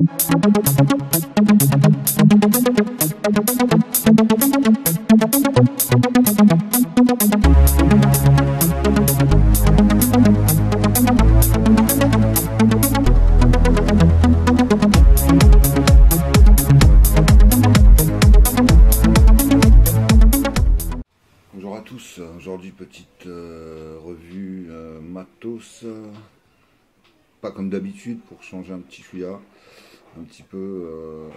Bonjour à tous, aujourd'hui petite revue matos, pas comme d'habitude pour changer un petit chouïa, un petit peu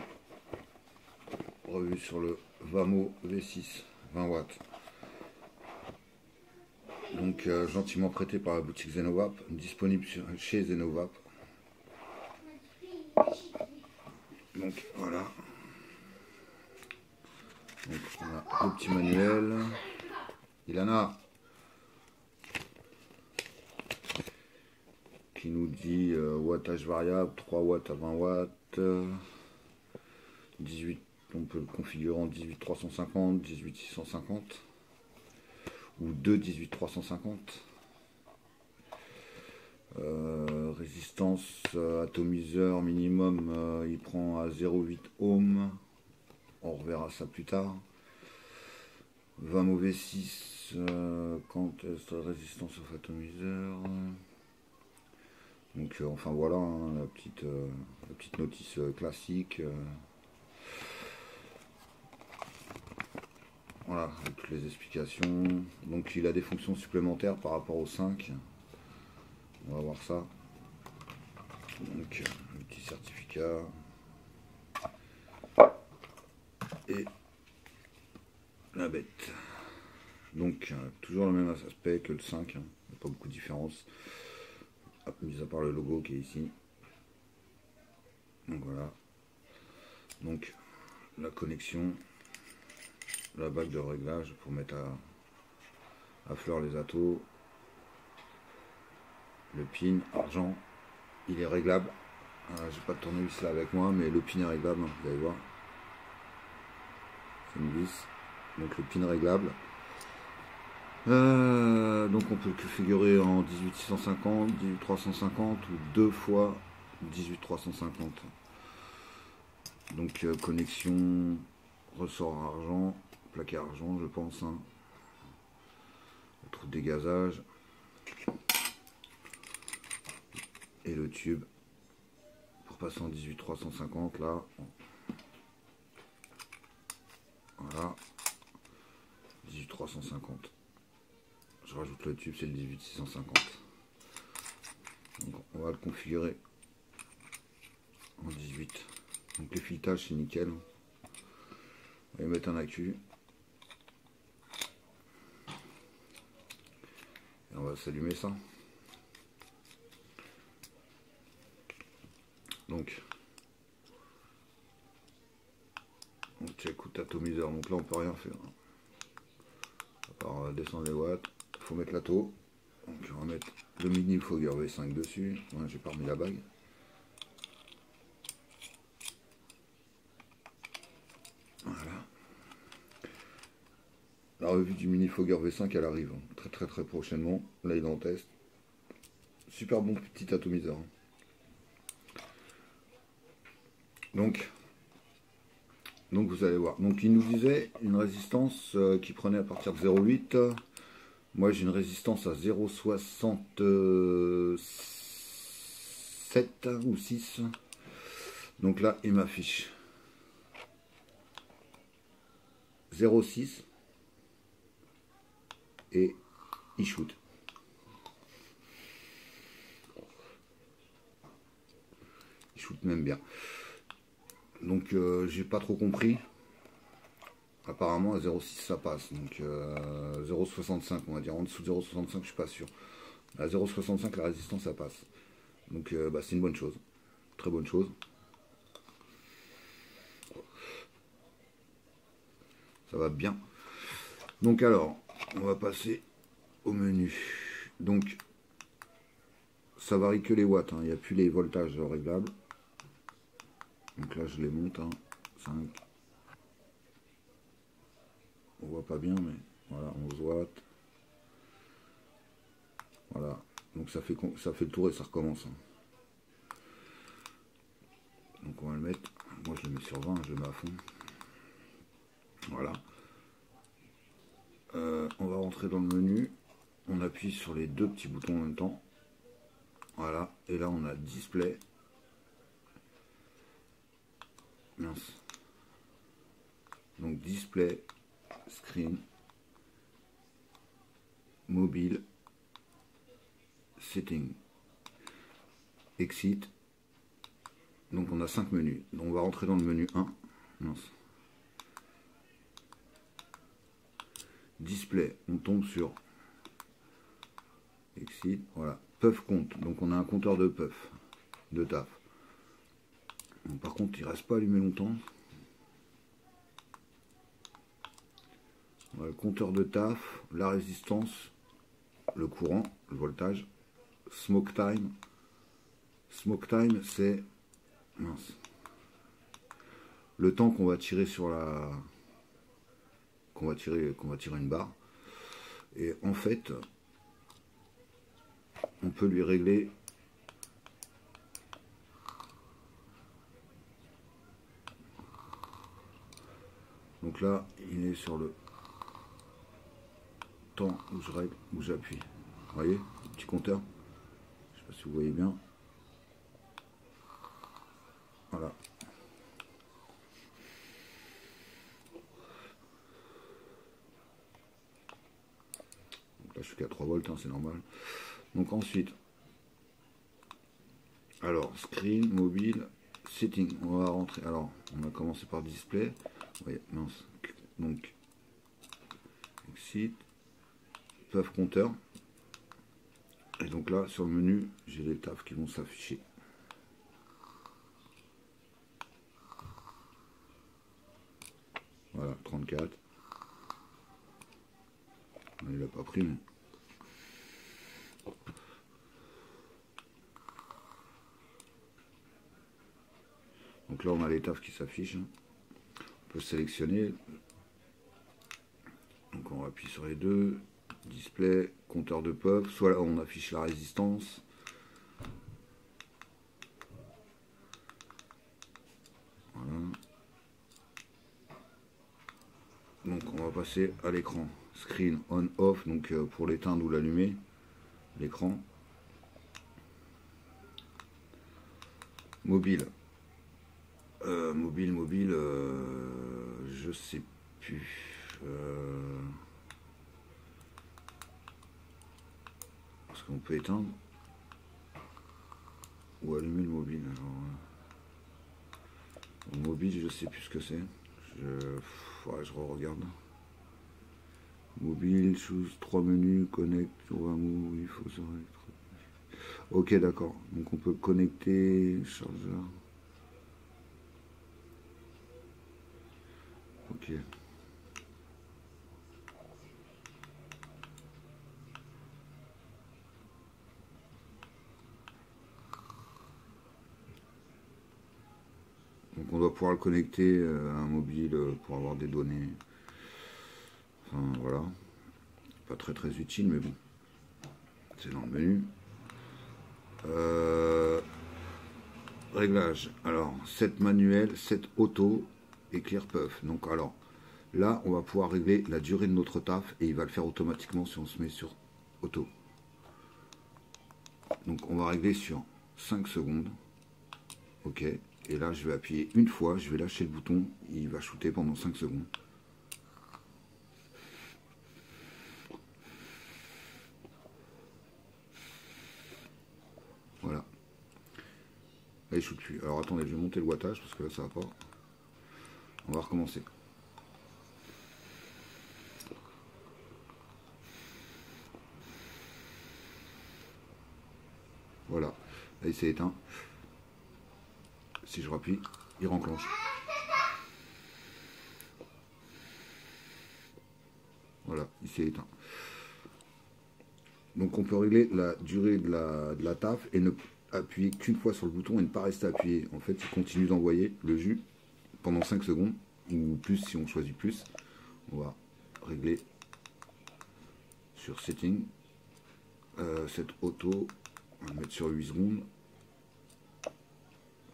revue sur le Vamo V6 20 watts. Donc gentiment prêté par la boutique Zenovap, disponible chez Zenovap. Donc voilà. Donc on a le petit manuel. Ilana qui nous dit wattage variable 3 watts à 20 watts 18, on peut le configurer en 18 350, 18 650 ou 2 18 350. Résistance atomiseur minimum, il prend à 0,8 ohm, on reverra ça plus tard. 20 mauvais 6, quand est résistance au atomiseur. Donc enfin voilà, hein, la petite notice classique. Voilà, avec toutes les explications. Donc il a des fonctions supplémentaires par rapport au 5. On va voir ça. Donc le petit certificat. Et la bête. Donc toujours le même aspect que le 5, hein. Il n'y a pas beaucoup de différence, mis à part le logo qui est ici. Donc voilà. Donc la connexion, la bague de réglage pour mettre à fleur les atos, le pin argent, il est réglable. J'ai pas de tournevis là avec moi, mais le pin est réglable, hein, vous allez voir. C'est une vis, donc le pin réglable. Donc on peut le configurer en 18650, 18350 ou 2 fois 18350. Donc connexion, ressort argent, plaqué argent je pense, hein. Le trou de dégazage et le tube pour passer en 18350 là. Voilà, 18350. Je rajoute le tube, c'est le 18650. Donc on va le configurer en 18. Donc le filetage c'est nickel. On va y mettre un accu. Et on va s'allumer ça. Donc on check out atomiseur. Donc là on peut rien faire. À part descendre les watts. Il faut mettre l'atto. Donc on va mettre le mini Fogger V5 dessus. Ouais, j'ai pas remis la bague. Voilà. La revue du mini Fogger V5 elle arrive hein, très prochainement. Là il est en test. Super bon petit atomiseur. Donc vous allez voir. Donc il nous disait une résistance qui prenait à partir de 0,8. Moi j'ai une résistance à 0,67 ou 6. Donc là il m'affiche 0,6 et il shoot. Il shoot même bien. Donc j'ai pas trop compris. Apparemment à 0,6 ça passe. Donc 0,65 on va dire. En dessous de 0,65 je suis pas sûr. À 0,65 la résistance ça passe. Donc c'est une bonne chose. Très bonne chose. Ça va bien. Donc alors, on va passer au menu. Donc ça varie que les watts. Hein. Il n'y a plus les voltages réglables. Donc là je les monte. Hein. 5. On voit pas bien mais voilà 11 watts. Voilà. Donc ça fait le tour et ça recommence. Hein. Donc sur 20, je mets à fond. Voilà. On va rentrer dans le menu. On appuie sur les deux petits boutons en même temps. Voilà. Et là, on a display. Mince. Donc display, screen, mobile, setting, exit. Donc on a 5 menus. Donc on va rentrer dans le menu 1. Mince. Display, on tombe sur exit, voilà. Puff compte, donc on a un compteur de puff, de taf. Bon, par contre il reste pas allumé longtemps. Voilà, le compteur de taf, la résistance, le courant, le voltage, smoke time. Smoke time c'est le temps qu'on va tirer sur la qu'on va tirer une barre. Et en fait on peut lui régler donc là il est sur le temps où je règle, où j'appuie. Vous voyez, petit compteur, je sais pas si vous voyez bien. Voilà. Donc là je suis qu'à 3 volts, hein, c'est normal. Donc ensuite, alors screen, mobile, setting, on va rentrer. Alors on a commencé par display. Oui, mince. Donc exit, puff compteur. Et donc là sur le menu, j'ai les tafs qui vont s'afficher. Voilà, 34. Il n'a pas pris, mais... Donc là, on a les tafs qui s'affichent. On peut sélectionner. Donc on appuie sur les deux. Display, compteur de puff. Soit là, on affiche la résistance. Voilà. Donc on va passer à l'écran. Screen on off, donc pour l'éteindre ou l'allumer. L'écran. Mobile. Mobile, je sais plus. Parce qu'on peut éteindre ou allumer le mobile. Alors, le mobile, je sais plus ce que c'est. Je regarde. Mobile, chose, 3 menus, connect, sur un mot, il faut s'arrêter. Ok, d'accord. Donc on peut connecter, chargeur. Ok. Donc on doit pouvoir le connecter à un mobile pour avoir des données. Enfin voilà. Pas très utile, mais bon. C'est dans le menu. Réglage. Alors, 7 manuel, 7 auto et clear puff. Donc alors, là, on va pouvoir régler la durée de notre taf et il va le faire automatiquement si on se met sur auto. Donc on va régler sur 5 secondes. Ok. Et là, je vais appuyer une fois, je vais lâcher le bouton, il va shooter pendant 5 secondes. Voilà. Là, il shoot plus. Alors attendez, je vais monter le wattage parce que là, ça va pas. On va recommencer. Voilà. Là, il s'est éteint. Si je rappuie, il renclenche. Voilà, il s'est éteint. Donc on peut régler la durée de la taf et ne appuyer qu'une fois sur le bouton et ne pas rester appuyé. En fait, il continue d'envoyer le jus pendant 5 secondes, ou plus si on choisit plus. On va régler sur setting. Cette auto, on va le mettre sur 8 secondes.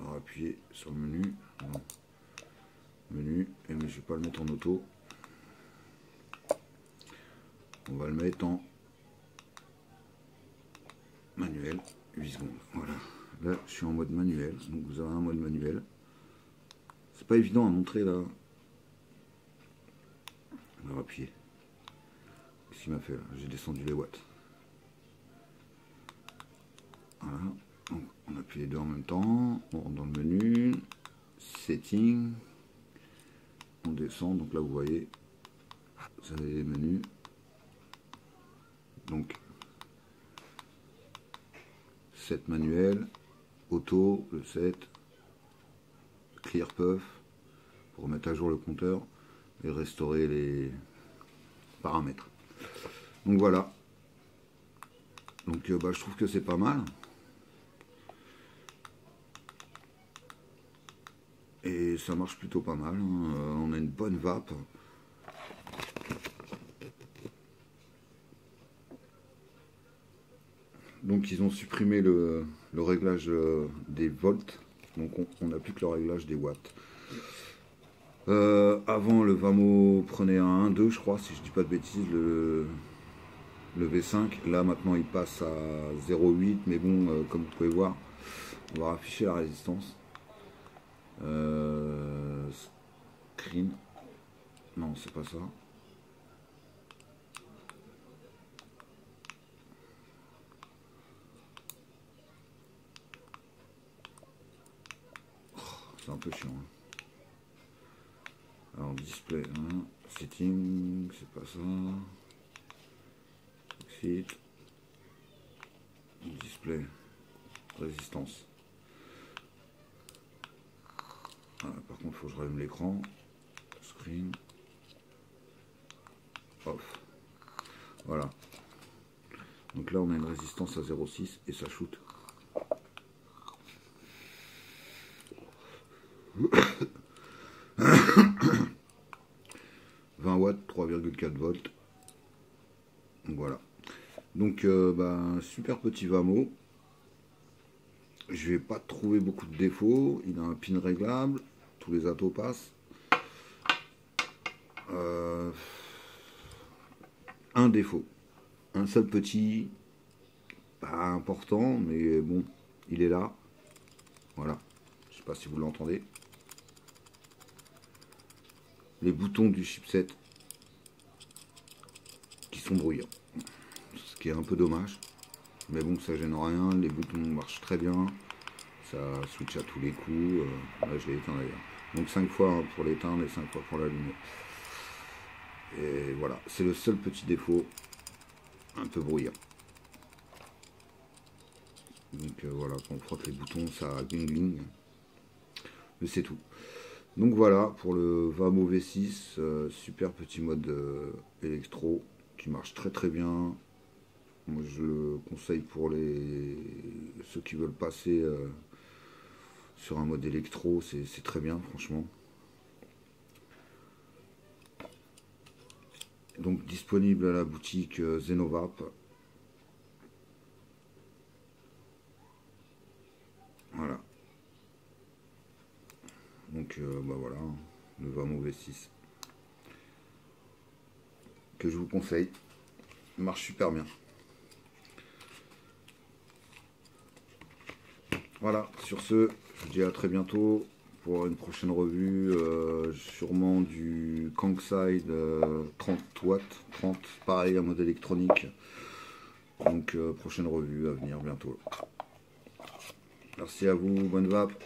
On va appuyer sur le menu. Menu, et mais je vais pas le mettre en auto. On va le mettre en manuel, 8 secondes. Voilà. Là, je suis en mode manuel. Donc vous avez un mode manuel. C'est pas évident à montrer là. On va appuyer. Qu'est-ce qu'il m'a fait là? J'ai descendu les watts. Voilà. Donc on appuie les deux en même temps. On rentre dans le menu. Setting. On descend. Donc là vous voyez. Vous avez les menus. Donc set manuel. Auto, le set. Clear puff. Pour remettre à jour le compteur. Et restaurer les paramètres. Donc voilà. Donc je trouve que c'est pas mal. Et ça marche plutôt pas mal. On a une bonne vape. Donc ils ont supprimé le réglage des volts. Donc on n'a plus que le réglage des watts. Avant le Vamo prenait un 1,2 je crois, si je dis pas de bêtises, le V5. Là maintenant il passe à 0,8, mais bon, comme vous pouvez voir, on va afficher la résistance. Screen. Non, c'est pas ça. Oh, c'est un peu chiant. Hein. Alors display, hein, setting, c'est pas ça. Exit. Display, résistance. Ah, par contre, il faut que je rallume l'écran. Screen. Off. Voilà. Donc là, on a une résistance à 0,6 et ça shoot. Watts, 3,4 volts. Donc voilà. Donc super petit Vamo. Je vais pas trouver beaucoup de défauts. Il a un pin réglable. Tous les atos passent. Un défaut. Un seul petit. Pas important, mais bon, il est là. Voilà. Je sais pas si vous l'entendez. Les boutons du chipset qui sont bruyants. Ce qui est un peu dommage. Mais bon, ça gêne rien. Les boutons marchent très bien. Ça switch à tous les coups. Là, je l'ai éteint d'ailleurs. Donc 5 fois pour l'éteindre et 5 fois pour l'allumer. Et voilà, c'est le seul petit défaut. Un peu bruyant. Donc voilà, quand on frotte les boutons, ça gling. Mais c'est tout. Donc voilà, pour le Vamo V6, super petit mode électro qui marche très très bien. Moi je le conseille pour ceux qui veulent passer sur un mode électro, c'est très bien franchement. Donc disponible à la boutique Zenovap. Voilà. Donc voilà, le Vamo V6 que je vous conseille. Il marche super bien. Voilà, sur ce, je vous dis à très bientôt pour une prochaine revue, sûrement du Kangside 30 watts, 30, pareil, en mode électronique. Donc prochaine revue à venir bientôt. Merci à vous, bonne vape.